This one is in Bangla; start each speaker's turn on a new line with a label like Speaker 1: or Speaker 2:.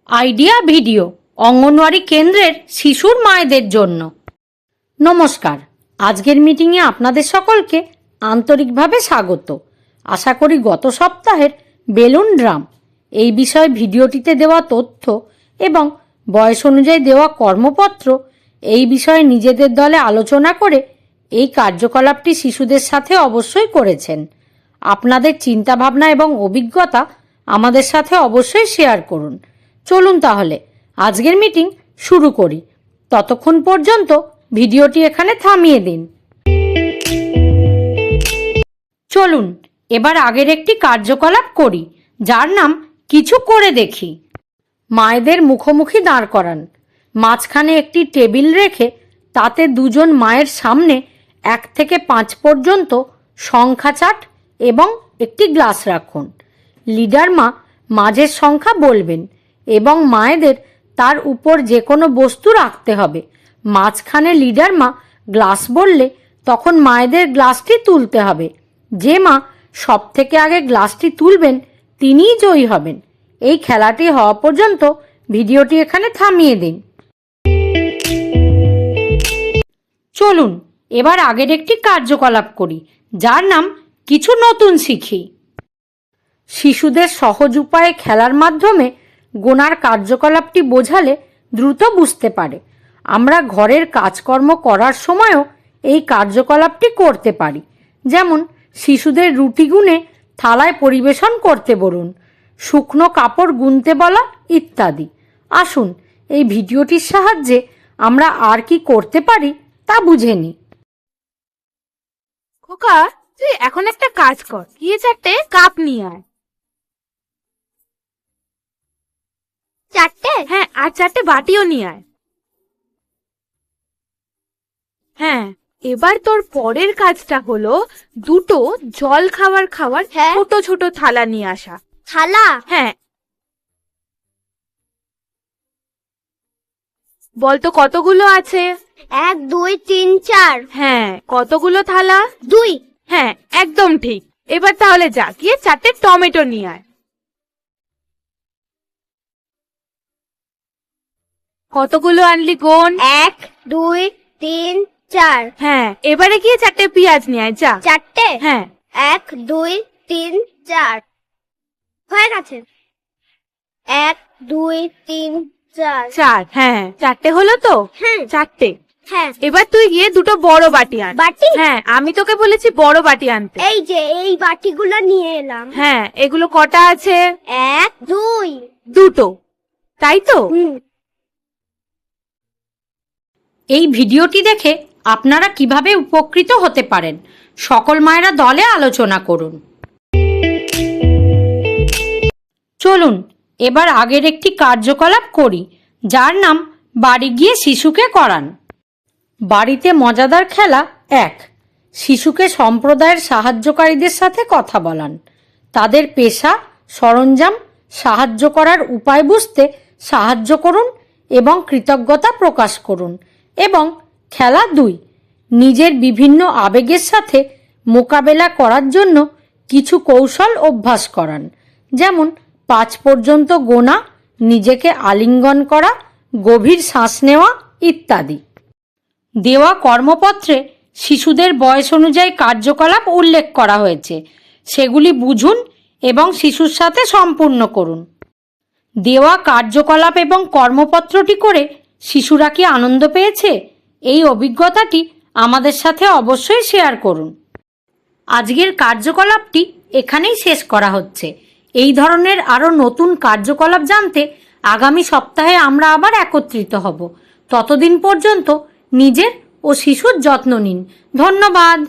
Speaker 1: আইডিয়া ভিডিও অঙ্গনওয়াড়ি কেন্দ্রের শিশুর মায়েদের জন্য। নমস্কার, আজকের মিটিংয়ে আপনাদের সকলকে আন্তরিকভাবে স্বাগত। আশা করি গত সপ্তাহের বেলুন ড্রাম এই বিষয়ে ভিডিওটিতে দেওয়া তথ্য এবং বয়স অনুযায়ী দেওয়া কর্মপত্র এই বিষয়ে নিজেদের দলে আলোচনা করে এই কার্যকলাপটি শিশুদের সাথে অবশ্যই করেছেন। আপনাদের চিন্তাভাবনা এবং অভিজ্ঞতা আমাদের সাথে অবশ্যই শেয়ার করুন। চলুন তাহলে আজকের মিটিং শুরু করি। ততক্ষণ পর্যন্ত ভিডিওটি এখানে থামিয়ে দিন। চলুন এবার আগের একটি কার্যকলাপ করি, যার নাম কিছু করে দেখি। মায়েদের মুখোমুখি দাঁড় করান। মাঝখানে একটি টেবিল রেখে তাতে দুজন মায়ের সামনে 1 থেকে 5 পর্যন্ত সংখ্যা চার্ট এবং একটি গ্লাস রাখুন। লিডার মা মাঝের সংখ্যা বলবেন এবং মায়েদের তার উপর যে কোনো বস্তু রাখতে হবে। মাঝখানে লিডার মা গ্লাস বললে তখন মায়েদের গ্লাসটি তুলতে হবে। যে মা সব থেকে আগে গ্লাসটি তুলবেন তিনিই জয়ী হবেন। এই খেলাটি হওয়া পর্যন্ত ভিডিওটি এখানে থামিয়ে দিন। চলুন এবার আগের একটি কার্যকলাপ করি, যার নাম কিছু নতুন শিখি। শিশুদের সহজ উপায়ে খেলার মাধ্যমে গোনার কার্যকলাপটি বোঝালে দ্রুত বুঝতে পারে। আমরা ঘরের কাজকর্ম করার সময়ও এই কার্যকলাপটি করতে পারি। যেমন শিশুদের রুটি গুনে থালায় পরিবেশন করতে বলুন, শুকনো কাপড় গুনতে বলা ইত্যাদি। আসুন এই ভিডিওটির সাহায্যে আমরা আর কি করতে পারি তা বুঝে নিই।
Speaker 2: খোকা, তুই এখন একটা কাজ কর, গিয়ে 4টে কাপ নিয়ে আয়।
Speaker 3: 4টে?
Speaker 2: হ্যাঁ, আর 4টে বাটিও নিয়ে আয়। হ্যাঁ, এবার তোর পরের কাজটা হলো 2টো জল খাওয়ার
Speaker 3: হ্যাঁ।
Speaker 2: ছোট ছোট থালা নিয়ে আসা।
Speaker 3: থালা?
Speaker 2: হ্যাঁ, বলতো কতগুলো আছে?
Speaker 3: 1 2 3 4।
Speaker 2: হ্যাঁ, কতগুলো থালা?
Speaker 3: 2।
Speaker 2: হ্যাঁ, একদম ঠিক। এবার তাহলে যা, গিয়ে 4টে টমেটো নিয়ে আয়। কতগুলো আনলি গোন?
Speaker 3: 1 2 3 4।
Speaker 2: হ্যাঁ, এবারে গিয়ে 4টে পেঁয়াজ নিয়ে আয়, যা।
Speaker 3: 4টে?
Speaker 2: হ্যাঁ।
Speaker 3: 1 2 3 4 হয়ে গেছে। 1 2 3 4।
Speaker 2: 4, হ্যাঁ 4টে হলো তো?
Speaker 3: হ্যাঁ।
Speaker 2: 4টে।
Speaker 3: হ্যাঁ।
Speaker 2: এবার তুই গিয়ে 2টো বড় বাটি আন।
Speaker 3: বাটি?
Speaker 2: হ্যাঁ, আমি তোকে বলেছি বড় বাটি আনতে।
Speaker 3: এই যে এই বাটিগুলো নিয়ে এলাম।
Speaker 2: হ্যাঁ, এগুলো কটা আছে?
Speaker 3: 1 2।
Speaker 2: 2টো, তাই তো?
Speaker 1: এই ভিডিওটি দেখে আপনারা কিভাবে উপকৃত হতে পারেন সকল মায়েরা দলে আলোচনা করুন। চলুন এবার আগের একটি কার্যকলাপ করি, যার নাম বাড়ি গিয়ে শিশুকে করান। বাড়িতে মজাদার খেলা 1। শিশুকে সম্প্রদায়ের সাহায্যকারীদের সাথে কথা বলান। তাদের পেশা, সরঞ্জাম, সাহায্য করার উপায় বুঝতে সাহায্য করুন এবং কৃতজ্ঞতা প্রকাশ করুন। এবং খেলা 2। নিজের বিভিন্ন আবেগের সাথে মোকাবেলা করার জন্য কিছু কৌশল অভ্যাস করান। যেমন 5 পর্যন্ত গোনা, নিজেকে আলিঙ্গন করা, গভীর শ্বাস নেওয়া ইত্যাদি। দেওয়া কর্মপত্রে শিশুদের বয়স অনুযায়ী কার্যকলাপ উল্লেখ করা হয়েছে, সেগুলি বুঝুন এবং শিশুর সাথে সম্পূর্ণ করুন। দেওয়া কার্যকলাপ এবং কর্মপত্রটি করে শিশুরা কি আনন্দ পেয়েছে? এই অভিজ্ঞতাটি আমাদের সাথে অবশ্যই শেয়ার করুন। আজকের কার্যকলাপটি এখানেই শেষ করা হচ্ছে। এই ধরনের আরও নতুন কার্যকলাপ জানতে আগামী সপ্তাহে আমরা আবার একত্রিত হব। ততদিন পর্যন্ত নিজের ও শিশুর যত্ন নিন। ধন্যবাদ।